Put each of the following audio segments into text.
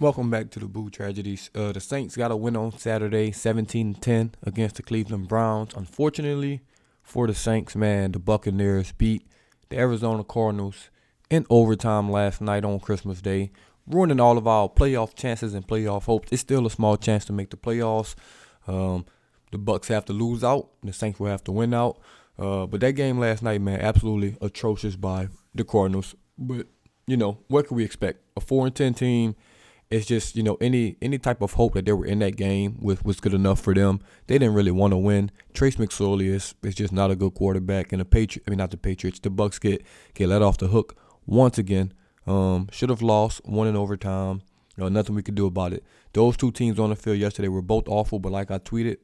Welcome back to the DaBoot Tragedies. The Saints got a win on Saturday, 17-10 against the Cleveland Browns. Unfortunately for the Saints, man, the Buccaneers beat the Arizona Cardinals in overtime last night on Christmas Day, ruining all of our playoff chances and playoff hopes. It's still a small chance to make the playoffs. The Bucs have to lose out. The Saints will have to win out. But that game last night, man, absolutely atrocious by the Cardinals. But, what can we expect? A 4-10 team. It's just, any type of hope that they were in that game was good enough for them. They didn't really want to win. Trace McSorley is just not a good quarterback. And the Bucs get let off the hook once again. Should have lost, won in overtime. Nothing we could do about it. Those two teams on the field yesterday were both awful, but like I tweeted,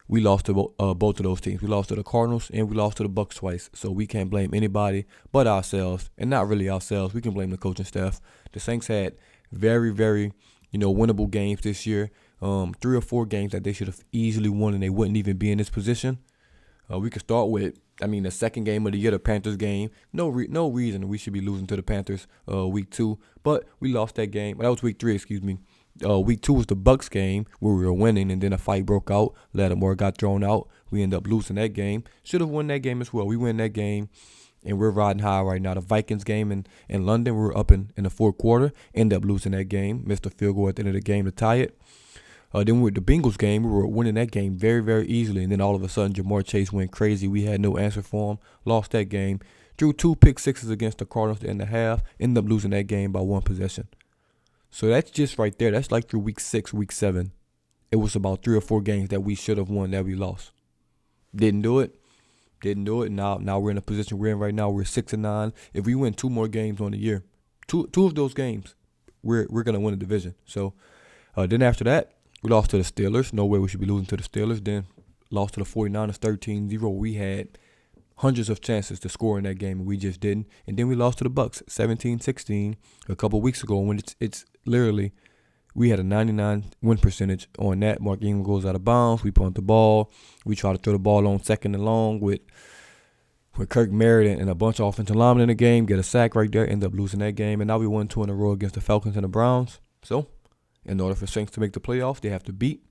we lost to both of those teams. We lost to the Cardinals and we lost to the Bucs twice. So we can't blame anybody but ourselves, and not really ourselves. We can blame the coaching staff. The Saints had very, very, winnable games this year. 3 or 4 games that they should have easily won, and they wouldn't even be in this position. We could start with, the second game of the year, the Panthers game. No reason we should be losing to the Panthers week 2, but we lost that game. That was week 3, excuse me. Week 2 was the Bucs game where we were winning, and then a fight broke out. Lattimore got thrown out. We ended up losing that game. Should have won that game as well. We win that game, and we're riding high right now. The Vikings game in London, we were up in the fourth quarter. Ended up losing that game. Missed a field goal at the end of the game to tie it. Then with the Bengals game, we were winning that game very, very easily. And then all of a sudden, Jamar Chase went crazy. We had no answer for him. Lost that game. Drew 2 pick sixes against the Cardinals at the end of the half. Ended up losing that game by 1 possession. So that's just right there. That's like through week 6, week 7. It was about 3 or 4 games that we should have won that we lost. Didn't do it. Now we're in a position we're in right now. We're 6-9. If we win 2 more games on the year, two of those games, we're gonna win the division. So then after that, we lost to the Steelers. No way we should be losing to the Steelers. Then lost to the 49ers 13-0. We had hundreds of chances to score in that game, and we just didn't. And then we lost to the Bucs 17-16 a couple weeks ago when it's literally we had a 99 win percentage on that. Mark Ingram goes out of bounds. We punt the ball. We try to throw the ball on 2nd and long with Kirk Merritt and a bunch of offensive linemen in the game. Get a sack right there. End up losing that game. And now we won 2 in a row against the Falcons and the Browns. So in order for Saints to make the playoffs, they have to beat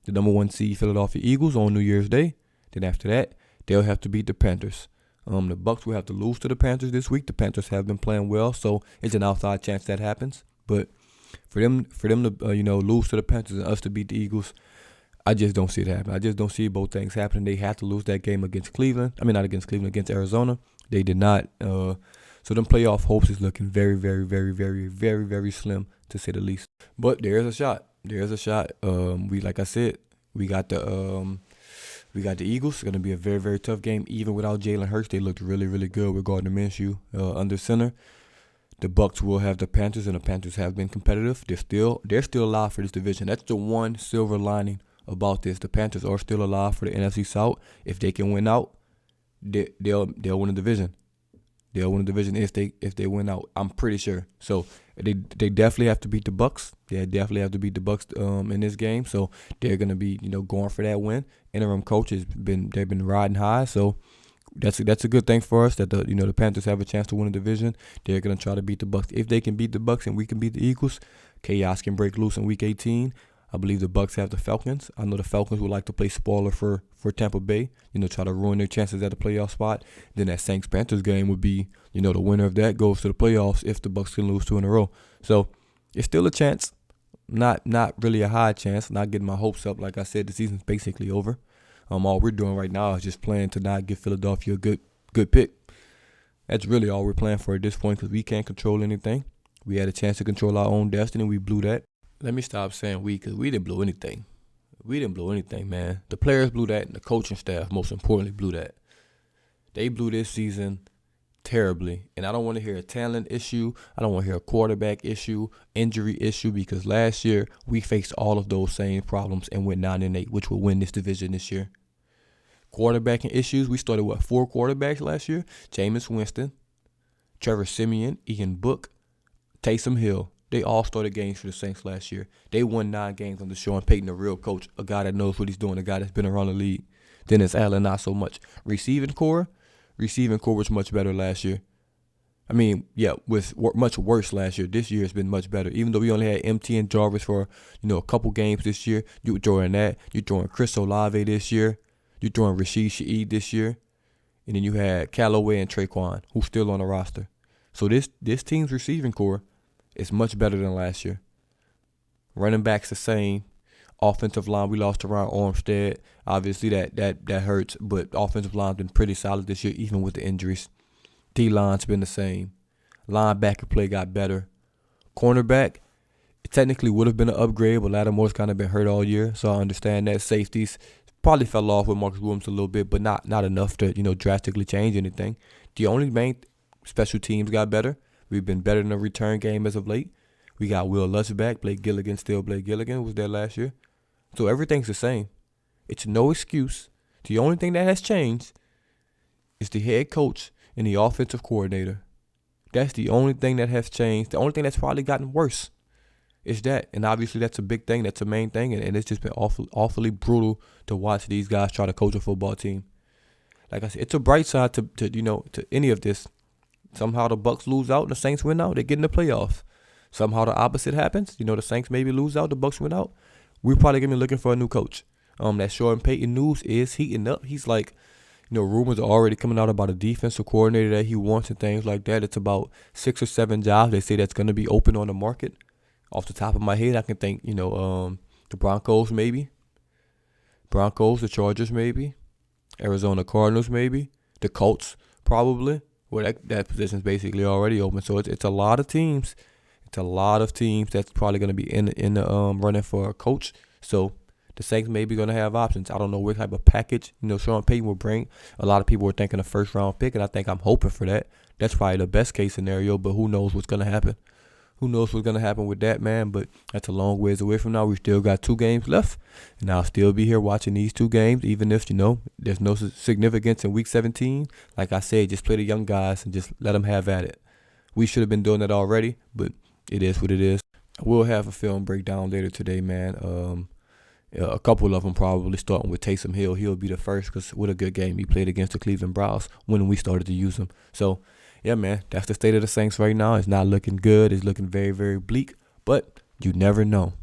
the number 1 seed Philadelphia Eagles on New Year's Day. Then after that, they'll have to beat the Panthers. The Bucs will have to lose to the Panthers this week. The Panthers have been playing well, so it's an outside chance that happens. But for them to lose to the Panthers and us to beat the Eagles, I just don't see it happening. I just don't see both things happening. They have to lose that game against Cleveland. Not against Cleveland, against Arizona. They did not. So them playoff hopes is looking very, very, very, very, very, very slim, to say the least. But there's a shot. Like I said, we got the Eagles. It's going to be a very, very tough game. Even without Jalen Hurts, they looked really, really good with Gardner Minshew under center. The Bucs will have the Panthers, and the Panthers have been competitive. They're still alive for this division. That's the one silver lining about this. The Panthers are still alive for the NFC South. If they can win out, they'll win the division. They'll win the division if they win out. I'm pretty sure. So they definitely have to beat the Bucs. They definitely have to beat the Bucs in this game. So they're gonna be going for that win. Interim coach they've been riding high. So that's a good thing for us that the Panthers have a chance to win the division. They're gonna try to beat the Bucs. If they can beat the Bucs and we can beat the Eagles, chaos can break loose in Week 18. I believe the Bucs have the Falcons. I know the Falcons would like to play spoiler for Tampa Bay, try to ruin their chances at the playoff spot. Then that Saints-Panthers game would be, the winner of that goes to the playoffs if the Bucs can lose 2 in a row. So it's still a chance, not really a high chance. Not getting my hopes up. Like I said, the season's basically over. All we're doing right now is just playing to not give Philadelphia a good pick. That's really all we're playing for at this point because we can't control anything. We had a chance to control our own destiny. We blew that. Let me stop saying we because we didn't blow anything. We didn't blow anything, man. The players blew that, and the coaching staff, most importantly, blew that. They blew this season terribly. And I don't want to hear a talent issue. I don't want to hear a quarterback issue, injury issue, because last year we faced all of those same problems and went 9-8, which will win this division this year. Quarterbacking issues, we started, 4 quarterbacks last year? Jameis Winston, Trevor Siemian, Ian Book, Taysom Hill. They all started games for the Saints last year. They won 9 games under Sean Payton, a real coach, a guy that knows what he's doing, a guy that's been around the league. Dennis Allen, not so much. Receiving core was much better last year. I mean, yeah, was much worse last year. This year has been much better. Even though we only had MT and Jarvis for, a couple games this year, you were throwing that. You throwing Chris Olave this year. You throwing Rashid Shaheed this year. And then you had Callaway and Traquan, who's still on the roster. So this team's receiving core is much better than last year. Running backs the same. Offensive line, we lost around Armstead. Obviously, that hurts. But offensive line's been pretty solid this year, even with the injuries. D-line's been the same. Linebacker play got better. Cornerback, it technically would have been an upgrade, but Lattimore's kind of been hurt all year, so I understand that. Safeties probably fell off with Marcus Williams a little bit, but not enough to drastically change anything. The only main special teams got better. We've been better in the return game as of late. We got Will Lutz back. Blake Gilligan was there last year. So everything's the same. It's no excuse. The only thing that has changed is the head coach and the offensive coordinator. That's the only thing that has changed. The only thing that's probably gotten worse is that. And obviously that's a big thing. That's a main thing. And it's just been awfully brutal to watch these guys try to coach a football team. Like I said, it's a bright side to any of this. Somehow the Bucs lose out and the Saints win out. They get in the playoffs. Somehow the opposite happens. The Saints maybe lose out. The Bucs win out. We're probably going to be looking for a new coach. That Sean Payton news is heating up. He's like, rumors are already coming out about a defensive coordinator that he wants and things like that. It's about 6 or 7 jobs they say that's going to be open on the market. Off the top of my head, I can think, the Broncos maybe. The Chargers maybe. Arizona Cardinals maybe. The Colts probably. Well, that position's basically already open. So it's a lot of teams. It's a lot of teams that's probably going to be in the running for a coach. So the Saints may be going to have options. I don't know what type of package, Sean Payton will bring. A lot of people were thinking a first-round pick, and I think I'm hoping for that. That's probably the best-case scenario, but who knows what's going to happen. Who knows what's going to happen with that, man, but that's a long ways away from now. We still got 2 games left, and I'll still be here watching these 2 games, even if, there's no significance in Week 17. Like I said, just play the young guys and just let them have at it. We should have been doing that already, but it is what it is. We'll have a film breakdown later today, man. A couple of them probably, starting with Taysom Hill. He'll be the first because what a good game he played against the Cleveland Browns when we started to use him. So, yeah, man, that's the state of the Saints right now. It's not looking good. It's looking very, very bleak, but you never know.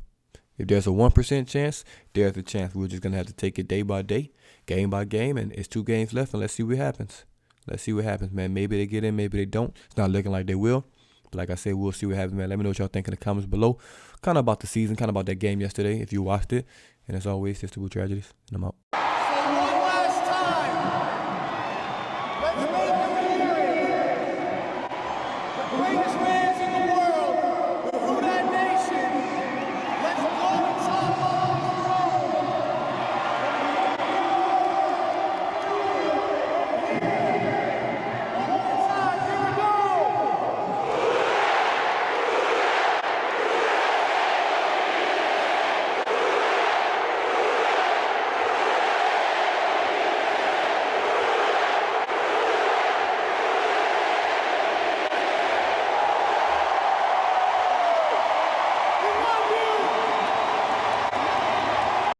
If there's a 1% chance, there's a chance. We're just going to have to take it day by day, game by game, and it's 2 games left, and let's see what happens. Let's see what happens, man. Maybe they get in, maybe they don't. It's not looking like they will. But like I said, we'll see what happens, man. Let me know what y'all think in the comments below. Kind of about the season, kind of about that game yesterday, if you watched it. And as always, this is DaBoot Tragedies, and I'm out.